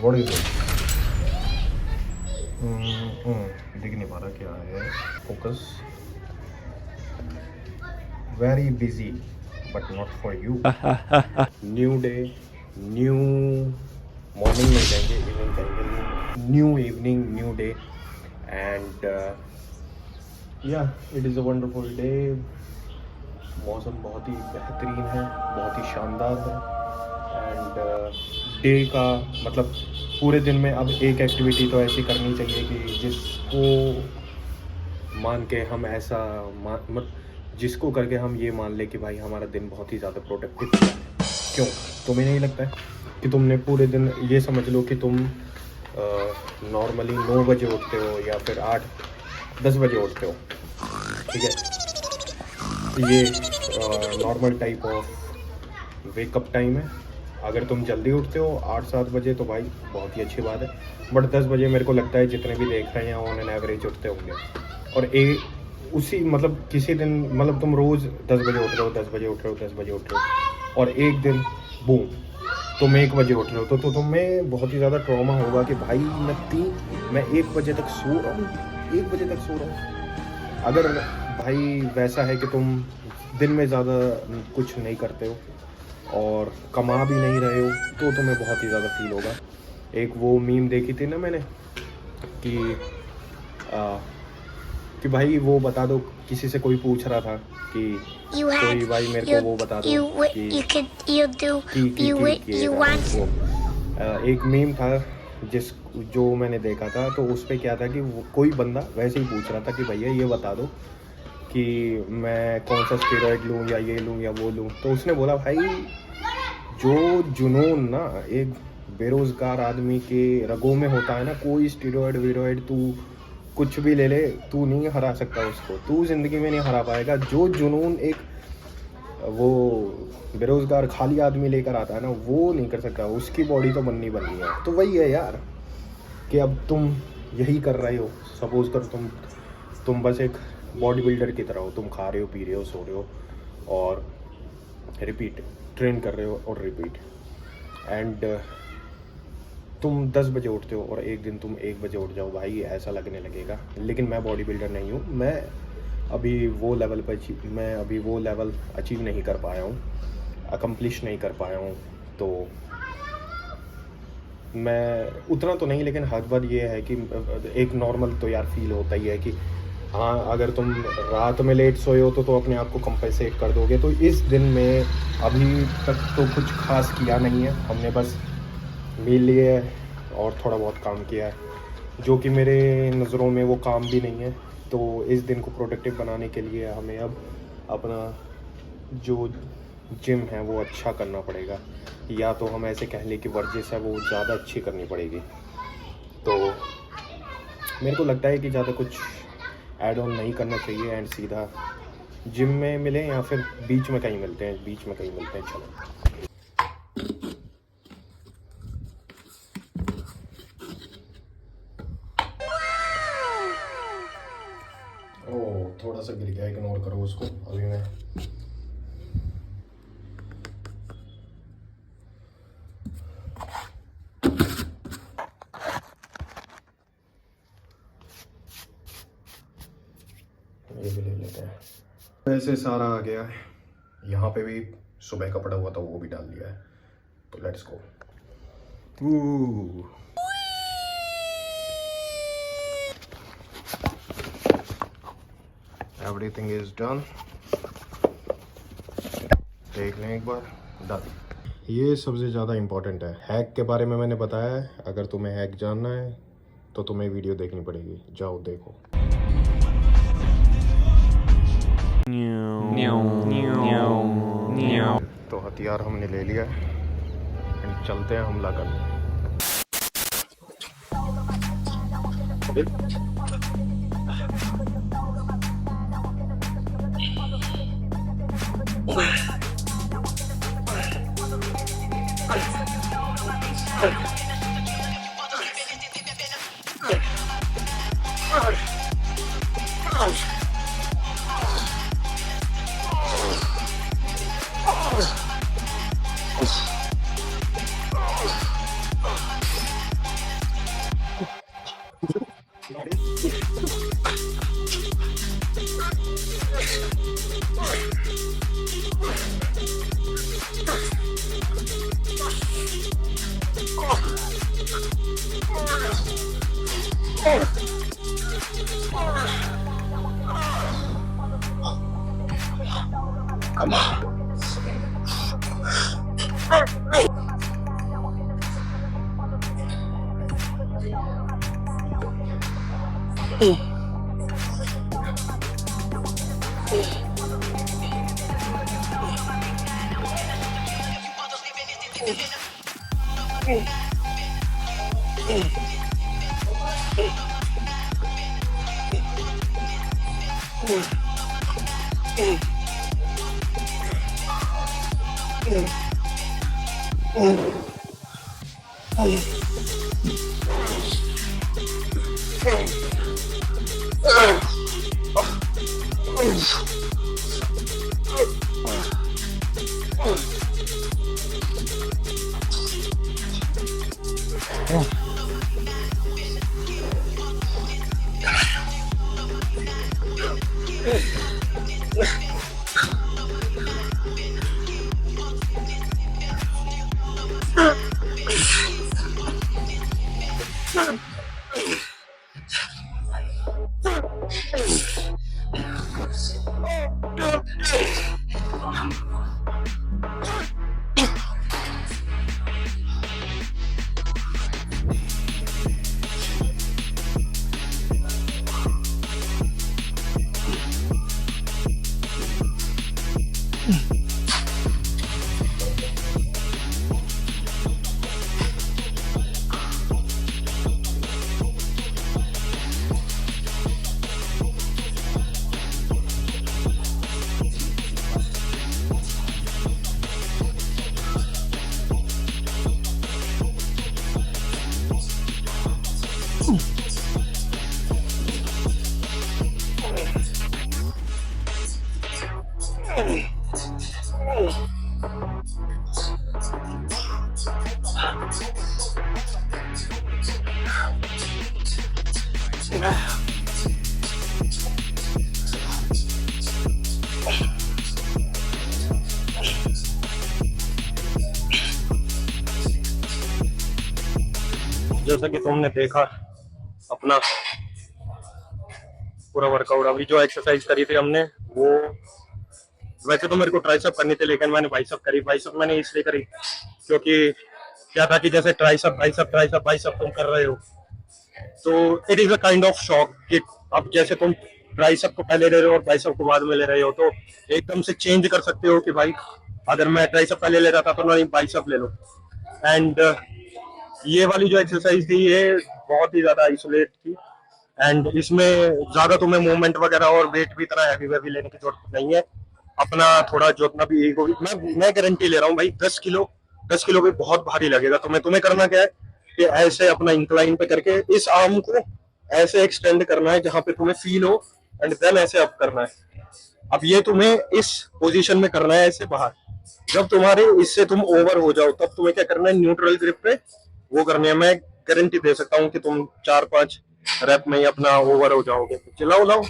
What is it? दिख नहीं पा रहा क्या है। Focus. Very busy but not for you. New day, new morning में कहेंगे, इवनिंग कहेंगे, new evening, new day and yeah it is a wonderful day. मौसम बहुत ही बेहतरीन है, बहुत ही शानदार है एंड डे का मतलब पूरे दिन में अब एक एक्टिविटी तो ऐसी करनी चाहिए कि जिसको मान के हम ऐसा जिसको करके हम ये मान ले कि भाई हमारा दिन बहुत ही ज़्यादा प्रोडक्टिव है। क्यों? तुम्हें नहीं लगता है कि तुमने पूरे दिन, ये समझ लो कि तुम नॉर्मली 9 बजे उठते हो या फिर 8-10 बजे उठते हो, ठीक है? ये normal type of wake up time है। अगर तुम जल्दी उठते हो 8-7 बजे तो भाई बहुत ही अच्छी बात है, बट 10 बजे मेरे को लगता है जितने भी देख रहे हैं ऑन एन एवरेज उठते होंगे। और उसी मतलब किसी दिन मतलब तुम रोज़ 10 बजे उठ रहे हो, 10 बजे उठ रहे हो, 10 बजे उठ रहे हो और एक दिन बूम तुम 1 बजे उठ रहे हो तो तुम्हें बहुत ही ज़्यादा ट्रॉमा होगा कि भाई मैं 1 बजे तक सो रहा हूँ, 1 बजे तक सो रहा हूँ। अगर भाई वैसा है कि तुम दिन में ज़्यादा कुछ नहीं करते हो और कमा भी नहीं रहे हो तो तुम्हें बहुत ही ज़्यादा फील होगा। एक वो मीम देखी थी ना मैंने कि भाई वो बता दो, किसी से कोई पूछ रहा था कि कोई भाई मेरे को वो बता दो कि एक मीम था जो मैंने देखा था, तो उस पे क्या था कि कोई बंदा वैसे ही पूछ रहा था कि भैया ये बता दो कि मैं कौन सा स्टेरॉइड लूँ या ये लूँ या वो लूँ। तो उसने बोला भाई जो जुनून ना एक बेरोज़गार आदमी के रगों में होता है ना, कोई स्टेरॉइड वीरॉइड तू कुछ भी ले ले, तू नहीं हरा सकता उसको, तू ज़िंदगी में नहीं हरा पाएगा। जो जुनून एक वो बेरोज़गार खाली आदमी लेकर आता है ना, वो नहीं कर सकता, उसकी बॉडी तो बननी है। तो वही है यार कि अब तुम यही कर रहे हो। सपोज़ कर तुम बस एक बॉडी बिल्डर की तरह हो, तुम खा रहे हो, पी रहे हो, सो रहे हो और रिपीट, ट्रेन कर रहे हो और रिपीट एंड तुम 10 बजे उठते हो और एक दिन तुम 1 बजे उठ जाओ, भाई ऐसा लगने लगेगा। लेकिन मैं बॉडी बिल्डर नहीं हूँ, मैं अभी वो लेवल अचीव नहीं कर पाया हूँ, अकम्प्लिश नहीं कर पाया हूँ। तो मैं उतना तो नहीं, लेकिन हद बात ये है कि एक नॉर्मल तो यार फील होता ही है कि हाँ, अगर तुम रात में लेट सोए हो तो अपने आप को कंपनसेट कर दोगे। तो इस दिन में अभी तक तो कुछ खास किया नहीं है, हमने बस मील लिए है और थोड़ा बहुत काम किया है, जो कि मेरे नज़रों में वो काम भी नहीं है। तो इस दिन को प्रोडक्टिव बनाने के लिए हमें अब अपना जो जिम है वो अच्छा करना पड़ेगा, या तो हम ऐसे कह लें कि वर्जिश है वो ज़्यादा अच्छी करनी पड़ेगी। तो मेरे को लगता है कि ज़्यादा कुछ ऐड ऑन नहीं करना चाहिए एंड सीधा जिम में मिलें या फिर बीच में कहीं मिलते हैं, चलो। ओह, थोड़ा सा गिर गया, इग्नोर करो उसको। अभी मैं ये भी ले लेते हैं। ऐसे सारा आ गया है, यहाँ पे भी सुबह का पड़ा हुआ था वो भी डाल दिया है, तो let's go. Everything is done. देख लें एक बार, डन। ये सबसे ज़्यादा इम्पोर्टेंट है। हैक के बारे में मैंने बताया है, अगर तुम्हें हैक जानना है तो तुम्हें वीडियो देखनी पड़ेगी, जाओ देखो। तो हथियार हमने ले लिया एंड चलते हैं हमला करने। Come on. जैसा कि तुमने देखा अपना पूरा वर्कआउट, अभी जो एक्सरसाइज करी थी हमने वो, वैसे तो मेरे को ट्राइसेप करनी थी लेकिन मैंने बाइसेप करी। बाइसेप मैंने इसलिए करी क्योंकि क्या था कि जैसे ट्राइसेप बाइसेप ट्राइसेप बाइसेप तुम कर रहे हो तो it is a kind of shock कि अब जैसे तुम ट्राइसेप को पहले ले रहे हो और बाइसेप को बाद में ले रहे हो तो एकदम से चेंज कर सकते हो कि भाई अगर मैं ट्राइसेप पहले ले रहा था तो नहीं बाइसेप ले लो। एंड ये वाली जो एक्सरसाइज थी ये बहुत ही ज्यादा आइसोलेट थी एंड इसमें ज्यादा तुम्हें मूवमेंट वगैरह और वेट भी इतना हैवी वैवी लेने की जरूरत नहीं है। अपना थोड़ा जो अपना भी ईगो, मैं गारंटी ले रहा हूँ भाई 10 किलो भी बहुत भारी लगेगा। तुम्हें करना क्या है कि ऐसे अपना इंक्लाइन पे करके इस आर्म को ऐसे एक्सटेंड करना है जहां पे तुम्हें फील हो एंड देन ऐसे अप करना है। अब ये तुम्हें इस पोजीशन में करना है ऐसे बाहर। जब तुम्हारे इससे तुम ओवर हो जाओ तब तुम्हें क्या करना है, न्यूट्रल ग्रिप पे वो करने है। मैं गारंटी दे सकता हूँ कि तुम 4-5 रैप में ही अपना ओवर हो जाओगे। चिल्लाओ लाओ,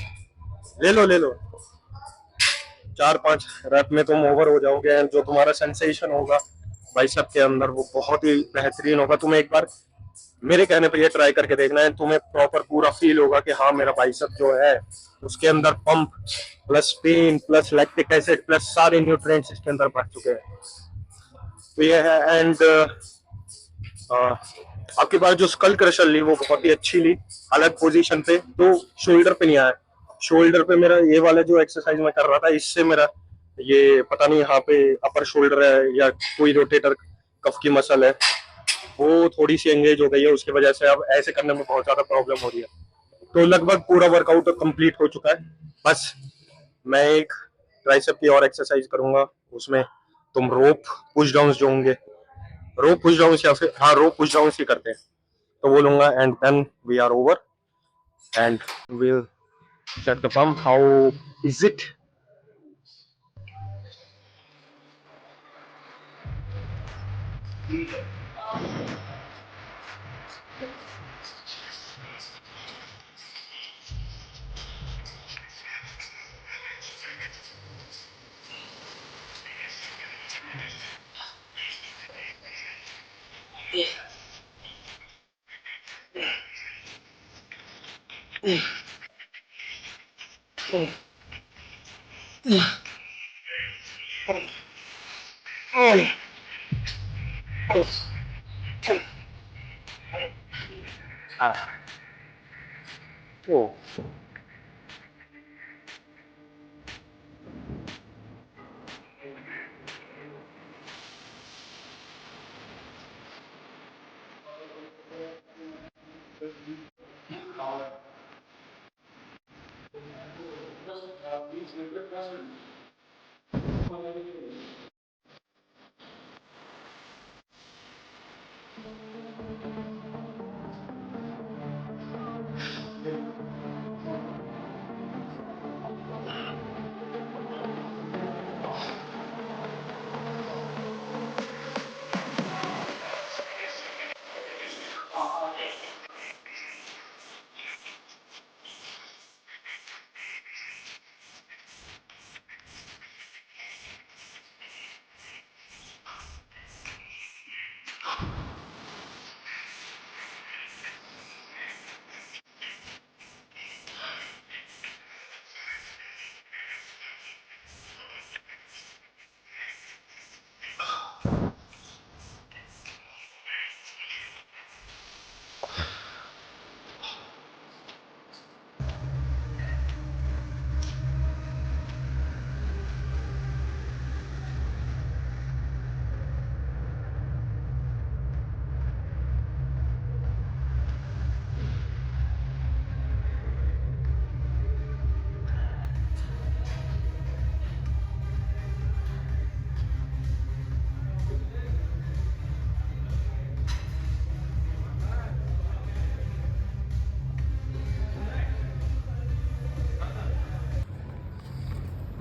ले लो 4-5 रैप में तुम ओवर हो जाओगे एंड जो तुम्हारा सेंसेशन होगा बाइसेप के अंदर वो बहुत ही बेहतरीन होगा। तुम्हें एक बार मेरे कहने पर ये ट्राई करके देखना है, तुम्हें प्रॉपर पूरा फील होगा कि हाँ मेरा बाइसेप जो है उसके अंदर pump plus pain plus lactic acid plus सारे न्यूट्रिएंट्स इसके अंदर बढ़ चुके हैं। तो ये है। एंड आपके पास जो स्कल क्रशर ली वो बहुत ही अच्छी ली, अलग पोजीशन पे, तो शोल्डर पे नहीं आया। शोल्डर पे मेरा ये वाला जो एक्सरसाइज मैं कर रहा था इससे मेरा ये पता नहीं यहाँ पे अपर शोल्डर है या कोई रोटेटर कफ की मसल है वो थोड़ी सी एंगेज हो गई है, उसकी वजह से अब ऐसे करने में बहुत ज्यादा प्रॉब्लम हो रही है। तो लगभग पूरा वर्कआउट कंप्लीट हो चुका है, बस मैं एक ट्राइसेप की और एक्सरसाइज करूंगा। उसमें तुम रोप पुश डाउन जो होंगे, रोप पुश डाउन या फिर हाँ रोप पुश डाउन ही करते हैं तो वो लूंगा and then we are over and will set the pump. How is it? Oh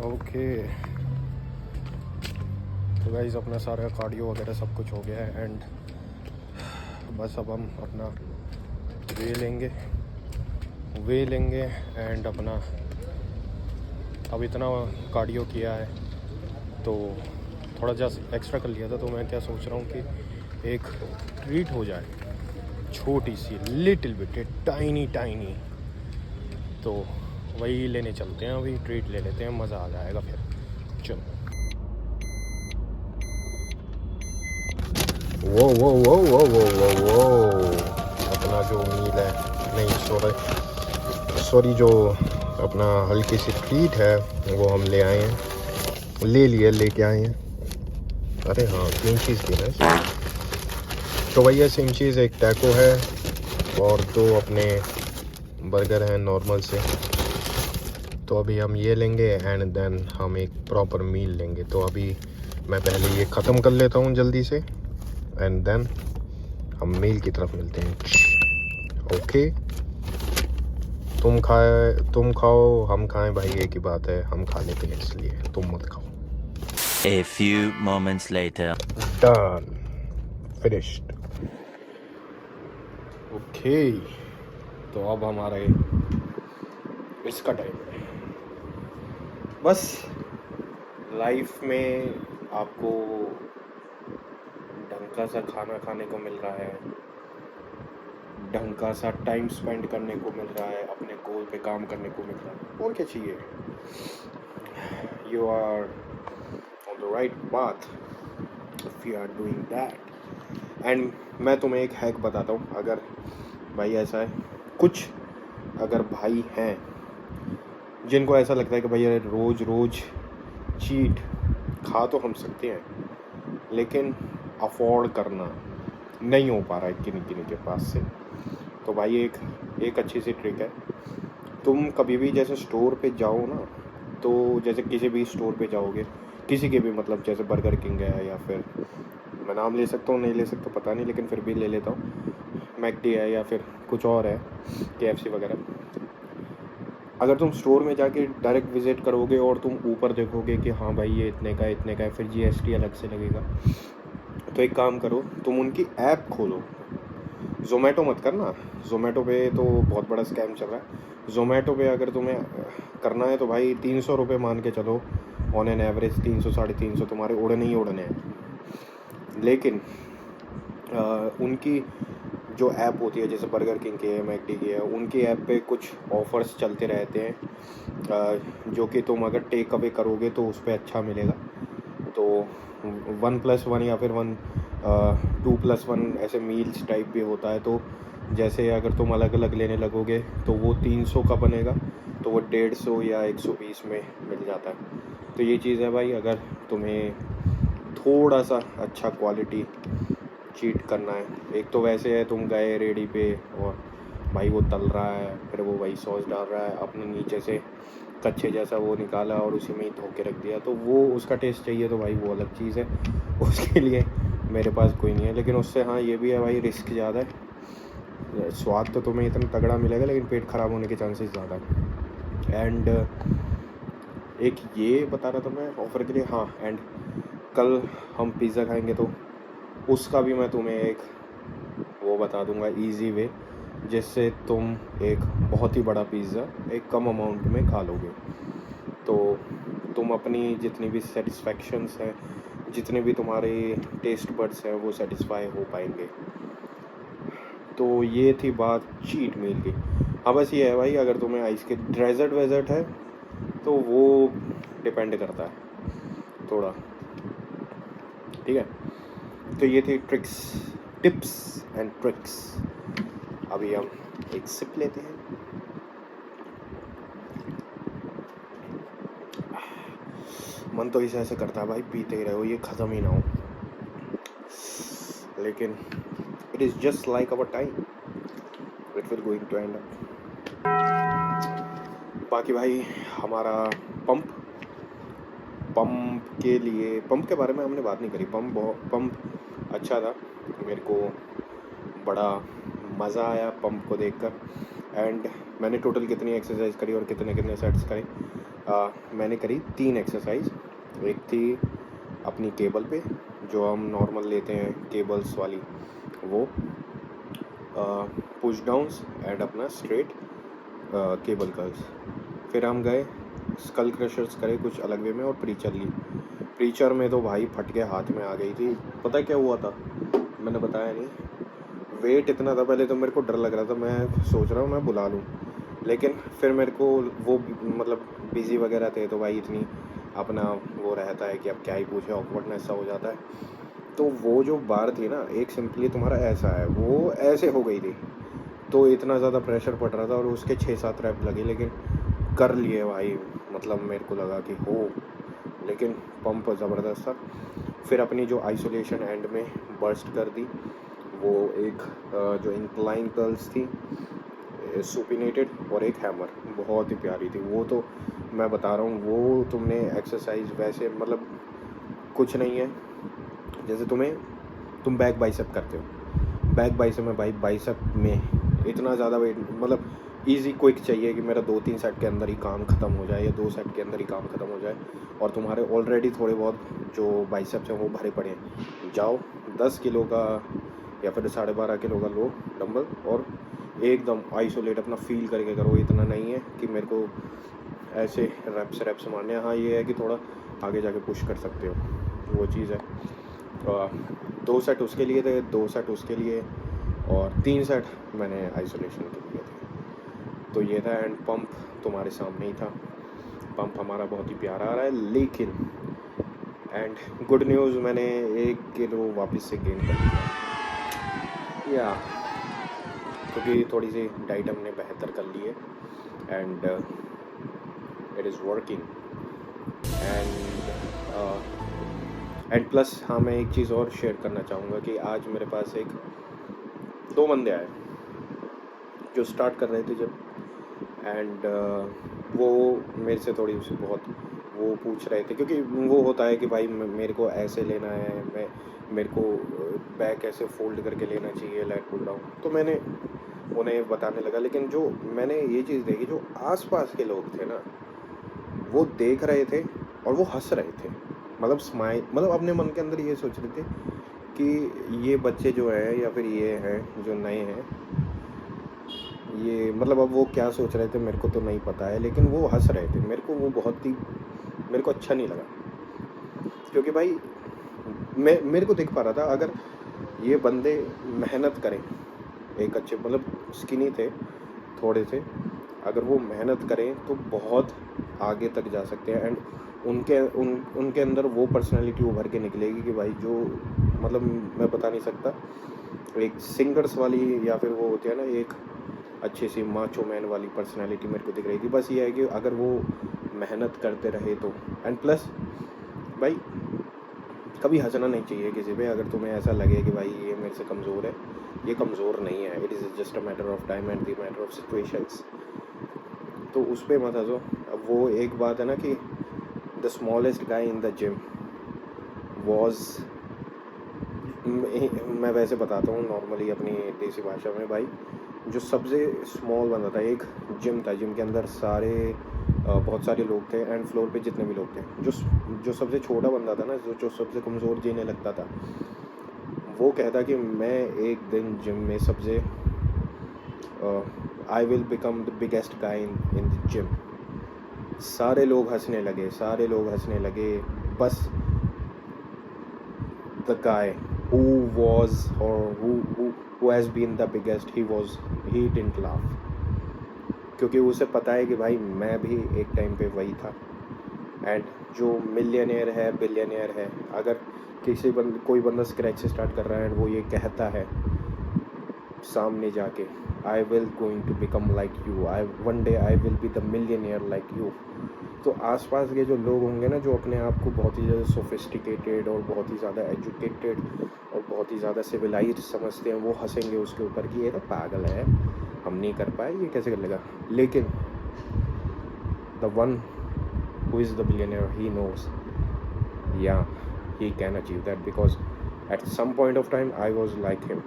okay, तो गाइस अपना सारा कार्डियो वगैरह सब कुछ हो गया है एंड बस अब हम अपना वे लेंगे एंड अपना अब इतना कार्डियो किया है तो थोड़ा जस्ट एक्स्ट्रा कर लिया था, तो मैं क्या सोच रहा हूँ कि एक ट्रीट हो जाए, छोटी सी लिटिल बिट टाइनी, तो वही लेने चलते हैं। अभी ट्रीट ले लेते हैं, मज़ा आ जाएगा फिर। चलो। वो अपना जो मील है, नहीं सॉरी जो अपना हल्की सी ट्रीट है वो हम लेके आए हैं। अरे हाँ, 3 चीज़ थी ना। तो भैया सेम चीज़, एक टैको है और 2 अपने बर्गर हैं नॉर्मल से। तो अभी हम ये लेंगे एंड देन हम एक प्रॉपर मील लेंगे। तो अभी मैं पहले ये ख़त्म कर लेता हूँ जल्दी से एंड देन हम मील की तरफ मिलते हैं। ओके, तुम खाओ हम खाएं भाई, एक ही बात है, हम खा लेते हैं इसलिए तुम मत खाओ। A few moments later. Done. Finished. Okay, तो अब हमारा इसका टाइम है। बस लाइफ में आपको ढंग का सा खाना खाने को मिल रहा है, ढंग का सा टाइम स्पेंड करने को मिल रहा है, अपने गोल पे काम करने को मिल रहा है, और क्या चाहिए। You are on the right path if you are doing that. And मैं तुम्हें एक हैक बताता हूँ। अगर भाई ऐसा है, कुछ अगर भाई हैं जिनको ऐसा लगता है कि भैया रोज़ चीट खा तो हम सकते हैं, लेकिन अफोर्ड करना नहीं हो पा रहा है किन्हीं के पास से, तो भाई एक अच्छी सी ट्रिक है। तुम कभी भी जैसे स्टोर पे जाओ ना, तो जैसे किसी भी स्टोर पे जाओगे, किसी के भी, मतलब जैसे बर्गर किंग है या फिर मैं नाम ले सकता हूँ, नहीं ले सकता पता नहीं, लेकिन फिर भी ले लेता हूँ, मैकडी है या फिर कुछ और है, KFC वगैरह। अगर तुम स्टोर में जाके डायरेक्ट विज़िट करोगे और तुम ऊपर देखोगे कि हाँ भाई ये इतने का है, फिर GST अलग से लगेगा, तो एक काम करो, तुम उनकी ऐप खोलो। ज़ोमैटो मत करना, ज़ोमैटो पे तो बहुत बड़ा स्कैम चल रहा है। ज़ोमैटो पे अगर तुम्हें करना है तो भाई 300 रुपये मान के चलो, ऑन एन एवरेज 300 350 तुम्हारे उड़ने ही उड़ने हैं। लेकिन उनकी जो ऐप होती है जैसे बर्गर किंग की है, मैकडी की है, उनके ऐप पे कुछ ऑफ़र्स चलते रहते हैं, जो कि तुम अगर टेक अवे करोगे तो उस पे अच्छा मिलेगा। तो 1+1 या फिर 2+1 ऐसे मील्स टाइप भी होता है। तो जैसे अगर तुम अलग अलग लेने लगोगे तो वो 300 का बनेगा, तो वो 150 या 120 में मिल जाता है। तो ये चीज़ है भाई, अगर तुम्हें थोड़ा सा अच्छा क्वालिटी चीट करना है। एक तो वैसे है तुम गए रेडी पे और भाई वो तल रहा है, फिर वो वही सॉस डाल रहा है, अपने नीचे से कच्चे जैसा वो निकाला और उसी में ही धो के रख दिया, तो वो उसका टेस्ट चाहिए तो भाई वो अलग चीज़ है। उसके लिए मेरे पास कोई नहीं है। लेकिन उससे हाँ ये भी है भाई, रिस्क ज़्यादा है। स्वाद तो तुम्हें इतना तगड़ा मिलेगा लेकिन पेट ख़राब होने के चांसेस ज़्यादा है। एंड एक ये बता रहा था मैं ऑफ़र के लिए, हाँ, एंड कल हम पिज़्ज़ा खाएंगे तो उसका भी मैं तुम्हें एक वो बता दूंगा इजी वे, जिससे तुम एक बहुत ही बड़ा पिज़्ज़ा एक कम अमाउंट में खा लोगे। तो तुम अपनी जितनी भी सेटिस्फैक्शंस हैं, जितने भी तुम्हारे टेस्ट बड्स हैं, वो सेटिस्फाई हो पाएंगे। तो ये थी बात चीट मील की। हाँ बस ये है भाई, अगर तुम्हें आइस के डेजर्ट वेजर्ट है तो वो डिपेंड करता है थोड़ा, ठीक है। तो ये थी टिप्स एंड ट्रिक्स। अभी हम एक सिप लेते हैं। मन तो इसे ऐसे करता है भाई पीते ही रहो, ये ख़त्म ही ना हो, लेकिन it is just like our time, it will going to end up. बाकी भाई हमारा पंप के बारे में हमने बात नहीं करी। पंप अच्छा था, मेरे को बड़ा मज़ा आया पंप को देखकर। एंड मैंने टोटल कितनी एक्सरसाइज करी और कितने सेट्स करे, मैंने करी 3 एक्सरसाइज। एक थी अपनी केबल पे, जो हम नॉर्मल लेते हैं केबल्स वाली, वो पुश डाउन्स एंड अपना स्ट्रेट केबल कर्ल्स। फिर हम गए स्कल क्रशर्स करे कुछ अलग वे में, और प्रीचर ली। प्रीचर में तो भाई फट के हाथ में आ गई थी। पता है क्या हुआ था, मैंने बताया नहीं। वेट इतना था, पहले तो मेरे को डर लग रहा था, मैं सोच रहा हूँ मैं बुला लूँ, लेकिन फिर मेरे को वो मतलब बिज़ी वगैरह थे तो भाई इतनी अपना वो रहता है कि अब क्या ही पूछे, ऑकवर्डनेस सा हो जाता है। तो वो जो बार थी ना, एक सिंपली तुम्हारा ऐसा है, वो ऐसे हो गई थी, तो इतना ज़्यादा प्रेशर पड़ रहा था और उसके 6-7 रैप लगे, लेकिन कर लिए भाई। मतलब मेरे को लगा कि हो, लेकिन पंप ज़बरदस्त था। फिर अपनी जो आइसोलेशन एंड में बर्स्ट कर दी, वो एक जो इंक्लाइन कर्ल्स थी सुपिनेटेड, और एक हैमर, बहुत ही प्यारी थी वो। तो मैं बता रहा हूँ, वो तुमने एक्सरसाइज वैसे मतलब कुछ नहीं है, जैसे तुम बैक बाइसेप करते हो, बैक बाइसेप में भाई बाइसेप में इतना ज़्यादा वेट, मतलब इजी क्विक चाहिए कि मेरा 2-3 सेट के अंदर ही काम ख़त्म हो जाए, या 2 सेट के अंदर ही काम ख़त्म हो जाए, और तुम्हारे ऑलरेडी थोड़े बहुत जो बाइसेप्स हैं वो भरे पड़े हैं। जाओ 10 किलो का या फिर 12.5 किलो का लो डंबल, और एकदम आइसोलेट अपना फील करके करो। इतना नहीं है कि मेरे को ऐसे रेप्स मारने हैं। हाँ ये है कि थोड़ा आगे जाके पुश कर सकते हो, वो चीज़ है। 2 सेट उसके लिए थे, 2 सेट उसके लिए, और 3 सेट मैंने आइसोलेशन के लिए थे। तो ये था। एंड पंप तुम्हारे सामने ही था, पंप हमारा बहुत ही प्यारा आ रहा है। लेकिन एंड गुड न्यूज़, मैंने 1 किलो वापस से गेन कर लिया, या क्योंकि थोड़ी सी डाइट हमने बेहतर कर ली है, and it is working. And plus हाँ, मैं एक चीज़ और शेयर करना चाहूँगा कि आज मेरे पास 2 बंदे आए जो स्टार्ट कर रहे थे जब, एंड वो मेरे से थोड़ी सी बहुत वो पूछ रहे थे, क्योंकि वो होता है कि भाई मेरे को ऐसे लेना है, मेरे को बैक ऐसे फोल्ड करके लेना चाहिए, लेट पुल डाउन। तो मैंने उन्हें बताने लगा, लेकिन जो मैंने ये चीज़ देखी, जो आसपास के लोग थे ना, वो देख रहे थे और वो हंस रहे थे, मतलब स्माइल, मतलब अपने मन के अंदर ये सोच रहे थे कि ये बच्चे जो हैं या फिर ये हैं जो नए हैं, ये मतलब अब वो क्या सोच रहे थे मेरे को तो नहीं पता है, लेकिन वो हंस रहे थे। मेरे को वो बहुत ही मेरे को अच्छा नहीं लगा, क्योंकि भाई मेरे को दिख पा रहा था, अगर ये बंदे मेहनत करें एक अच्छे मतलब स्किनी थे थोड़े से, अगर वो मेहनत करें तो बहुत आगे तक जा सकते हैं। एंड उनके अंदर वो पर्सनालिटी उभर के निकलेगी कि भाई जो मतलब मैं बता नहीं सकता, एक सिंगर्स वाली या फिर वो होती है ना एक अच्छी सी माचो मैन वाली पर्सनालिटी मेरे को दिख रही थी। बस ये है कि अगर वो मेहनत करते रहे तो। एंड प्लस भाई कभी हंसना नहीं चाहिए किसी पे। अगर तुम्हें ऐसा लगे कि भाई ये मेरे से कमज़ोर है, ये कमज़ोर नहीं है, it is just a matter of time and the matter of situations, तो उस पर मत हंसो। अब वो एक बात है ना कि the smallest guy in the gym was, मैं वैसे बताता हूँ नॉर्मली अपनी देसी भाषा में, भाई जो सबसे स्मॉल बंदा था, एक जिम था, जिम के अंदर बहुत सारे लोग थे एंड फ्लोर पे जितने भी लोग थे, जो सबसे छोटा बंदा था ना, जो सबसे कमज़ोर जीने लगता था, वो कहता कि मैं एक दिन जिम में सबसे I will become the biggest guy in the gym. सारे लोग हंसने लगे, बस the guy who was or who has been the biggest, he didn't laugh, क्योंकि उसे पता है कि भाई मैं भी एक टाइम पे वही था। एंड जो मिलियनेयर है, बिलियनेयर है, अगर कोई बंदा स्क्रैच से स्टार्ट कर रहा है एंड वो ये कहता है सामने जाके, I will going to become like you, one day I will be the millionaire like you, तो आसपास के जो लोग होंगे ना, जो अपने आप को बहुत ही ज़्यादा सोफिस्टिकेटेड और बहुत ही ज़्यादा एजुकेटेड और बहुत ही ज़्यादा सिविलाइज्ड समझते हैं, वो हंसेंगे उसके ऊपर कि ये तो पागल है, हम नहीं कर पाए, ये कैसे कर लेगा। लेकिन the one who is the billionaire, he knows yeah he can achieve that, because at some point of time I was like him.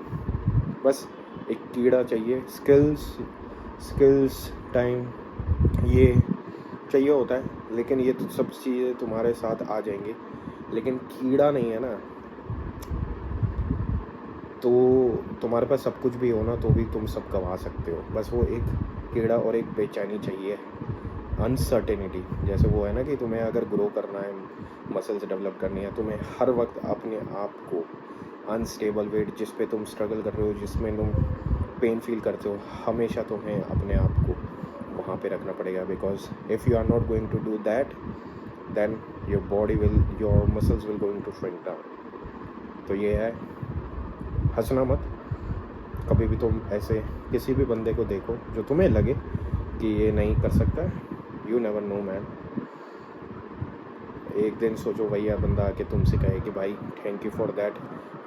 बस एक कीड़ा चाहिए, स्किल्स टाइम ये चाहिए होता है, लेकिन ये तो सब चीज़ें तुम्हारे साथ आ जाएंगी, लेकिन कीड़ा नहीं है ना, तो तुम्हारे पास सब कुछ भी हो ना तो भी तुम सब गंवा सकते हो। बस वो एक कीड़ा और एक बेचैनी चाहिए, अनसर्टेनिटी। जैसे वो है ना कि तुम्हें अगर ग्रो करना है, मसल्स डेवलप करनी है, तुम्हें हर वक्त अपने आप को अनस्टेबल वेट जिस पे तुम स्ट्रगल कर रहे हो, जिसमें तुम पेन फील करते हो, हमेशा तुम्हें अपने आप को वहाँ पे रखना पड़ेगा, because if you are not going to do that then your muscles will going to shrink down. तो ये है, हंसना मत कभी भी। तुम ऐसे किसी भी बंदे को देखो जो तुम्हें लगे कि ये नहीं कर सकता, यू नेवर नो मैन, एक दिन सोचो भैया बंदा आके तुमसे कहे कि भाई thank you for that,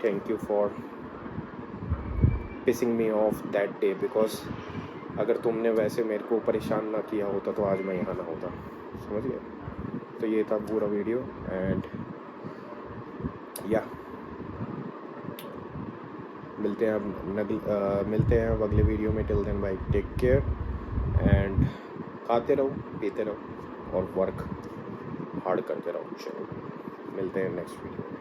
thank you for pissing me off that day, because अगर तुमने वैसे मेरे को परेशान ना किया होता तो आज मैं यहाँ ना होता। समझ गए? तो ये था पूरा वीडियो एंड या मिलते हैं अब अगले वीडियो में। टिल देन भाई टेक केयर एंड खाते रहो, पीते रहो और वर्क हार्ड करते रहो। चलो मिलते हैं नेक्स्ट वीडियो में।